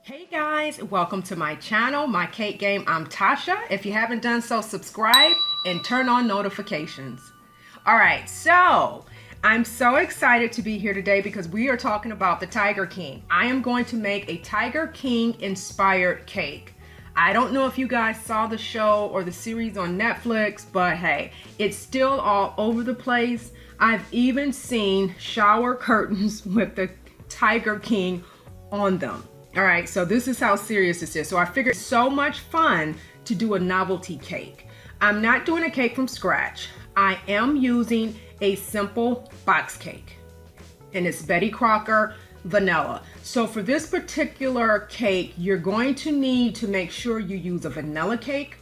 Hey guys, welcome to my channel, My Cake Game. I'm Tasha. If you haven't done so, subscribe and turn on notifications. All right, so I'm so excited to be here today because we are talking about the Tiger King. I am going to make a Tiger King inspired cake. I don't know if you guys saw the show or the series on Netflix, but hey, it's still all over the place. I've even seen shower curtains with the Tiger King on them. All right, so this is how serious this is. So I figured it's so much fun to do a novelty cake. I'm not doing a cake from scratch. I am using a simple box cake, and it's Betty Crocker vanilla. So for this particular cake, you're going to need to make sure you use a vanilla cake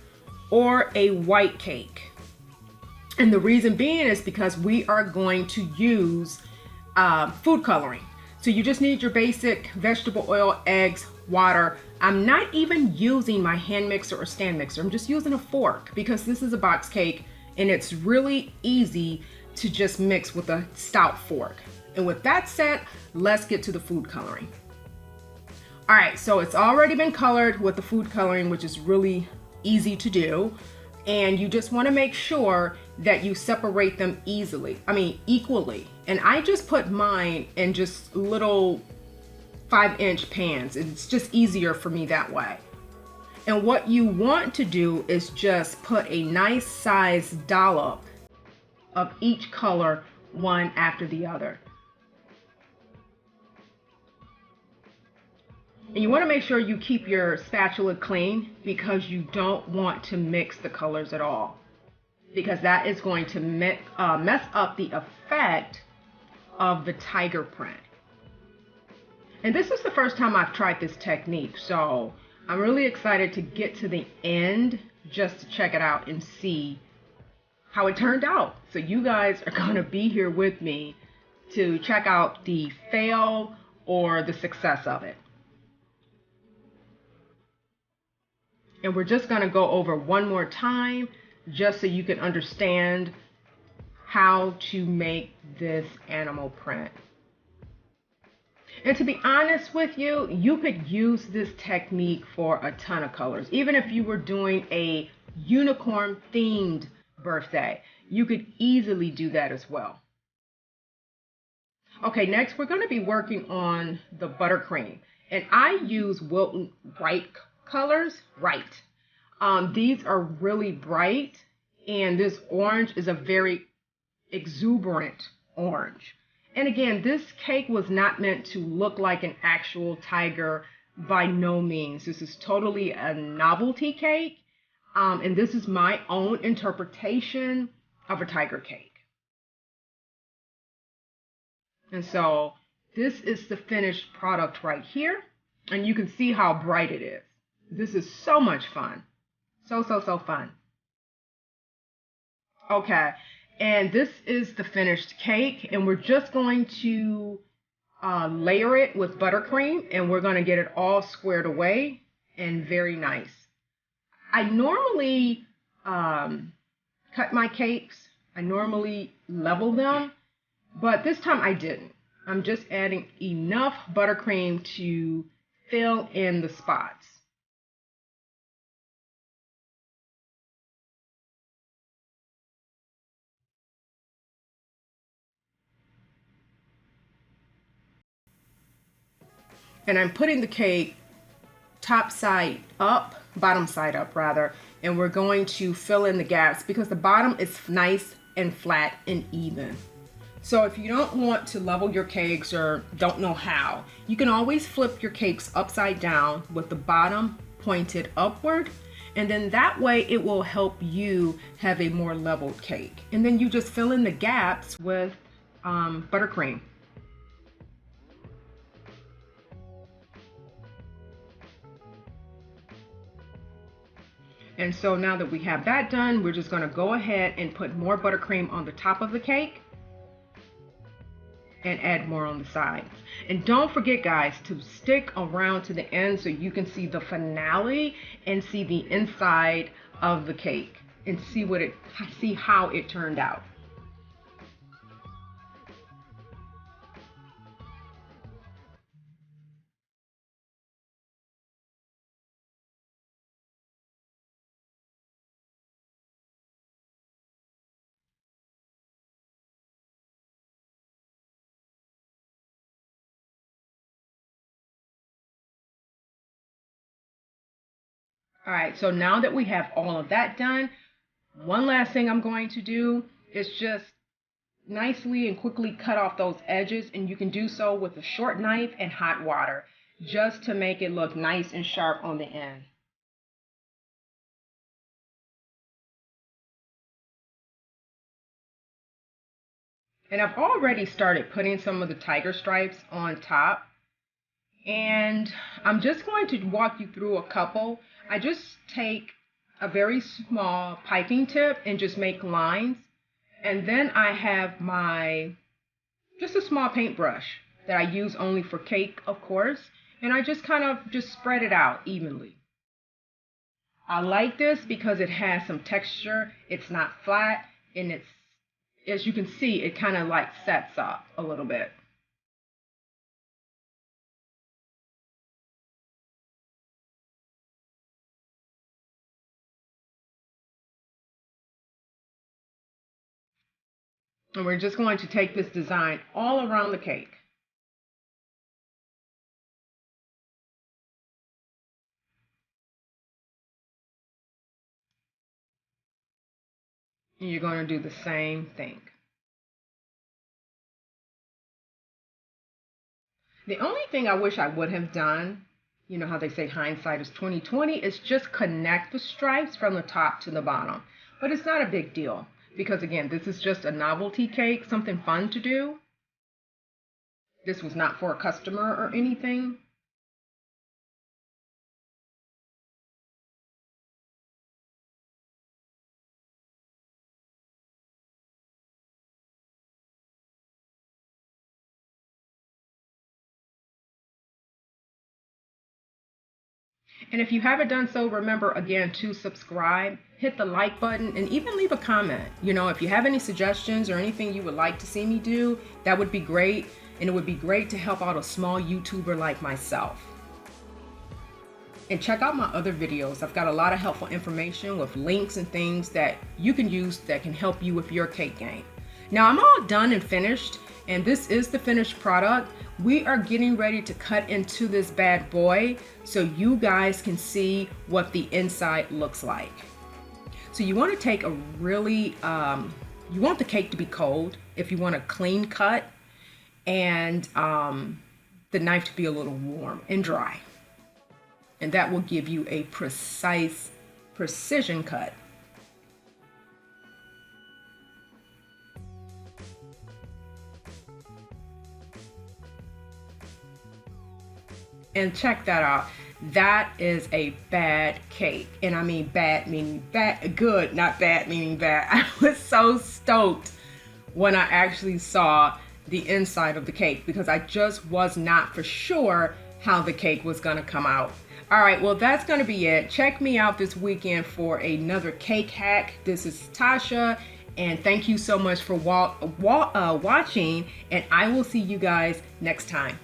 or a white cake. And the reason being is because we are going to use food coloring. So you just need your basic vegetable oil, eggs, water. I'm not even using my hand mixer or stand mixer. I'm just using a fork because this is a box cake and it's really easy to just mix with a stout fork. And with that said, let's get to the food coloring. All right, so it's already been colored with the food coloring, which is really easy to do. And you just want to make sure that you separate them equally. And I just put mine in just little 5-inch pans. It's just easier for me that way. And what you want to do is just put a nice size dollop of each color, one after the other. And you want to make sure you keep your spatula clean because you don't want to mix the colors at all, because that is going to mess up the effect of the tiger print. And this is the first time I've tried this technique, so I'm really excited to get to the end just to check it out and see how it turned out. So you guys are going to be here with me to check out the fail or the success of it. And we're just going to go over one more time just so you can understand how to make this animal print. And to be honest with you, you could use this technique for a ton of colors. Even if you were doing a unicorn themed birthday, you could easily do that as well. Okay, next we're going to be working on the buttercream. And I use Wilton Bright colors. These are really bright, and this orange is a very exuberant orange. And again, this cake was not meant to look like an actual tiger by no means. This is totally a novelty cake, and this is my own interpretation of a tiger cake. And so this is the finished product right here, and you can see how bright it is. This is so much fun. So fun. Okay, and this is the finished cake, and we're just going to layer it with buttercream, and we're going to get it all squared away and very nice. I normally cut my cakes. I normally level them, but this time I didn't. I'm just adding enough buttercream to fill in the spots. And I'm putting the cake top side up, bottom side up rather, and we're going to fill in the gaps because the bottom is nice and flat and even. So if you don't want to level your cakes or don't know how, you can always flip your cakes upside down with the bottom pointed upward, and then that way it will help you have a more leveled cake. And then you just fill in the gaps with buttercream. And so now that we have that done, we're just going to go ahead and put more buttercream on the top of the cake and add more on the sides. And don't forget, guys, to stick around to the end so you can see the finale and see the inside of the cake and see how it turned out. All right, so now that we have all of that done, one last thing I'm going to do is just nicely and quickly cut off those edges, and you can do so with a short knife and hot water just to make it look nice and sharp on the end. And I've already started putting some of the tiger stripes on top, and I'm just going to walk you through a couple. I just take a very small piping tip and just make lines. And then I have just a small paintbrush that I use only for cake, of course. And I just kind of just spread it out evenly. I like this because it has some texture. It's not flat, and it's, as you can see, it kind of like sets up a little bit. And we're just going to take this design all around the cake. And you're going to do the same thing. The only thing I wish I would have done, you know how they say hindsight is 20/20, is just connect the stripes from the top to the bottom. But it's not a big deal because, again, this is just a novelty cake, something fun to do. This was not for a customer or anything. And if you haven't done so, remember again to subscribe, hit the like button, and even leave a comment. You know, if you have any suggestions or anything you would like to see me do, that would be great. And it would be great to help out a small YouTuber like myself. And check out my other videos. I've got a lot of helpful information with links and things that you can use that can help you with your cake game. Now I'm all done and finished, and this is the finished product. We are getting ready to cut into this bad boy so you guys can see what the inside looks like. So you want to take a really, you want the cake to be cold if you want a clean cut, and the knife to be a little warm and dry. And that will give you a precise precision cut. And check that out. That is a bad cake. And I mean bad meaning bad, good, not bad meaning bad. I was so stoked when I actually saw the inside of the cake because I just was not for sure how the cake was gonna come out. All right, well, that's gonna be it. Check me out this weekend for another cake hack. This is Tasha, and thank you so much for watching, and I will see you guys next time.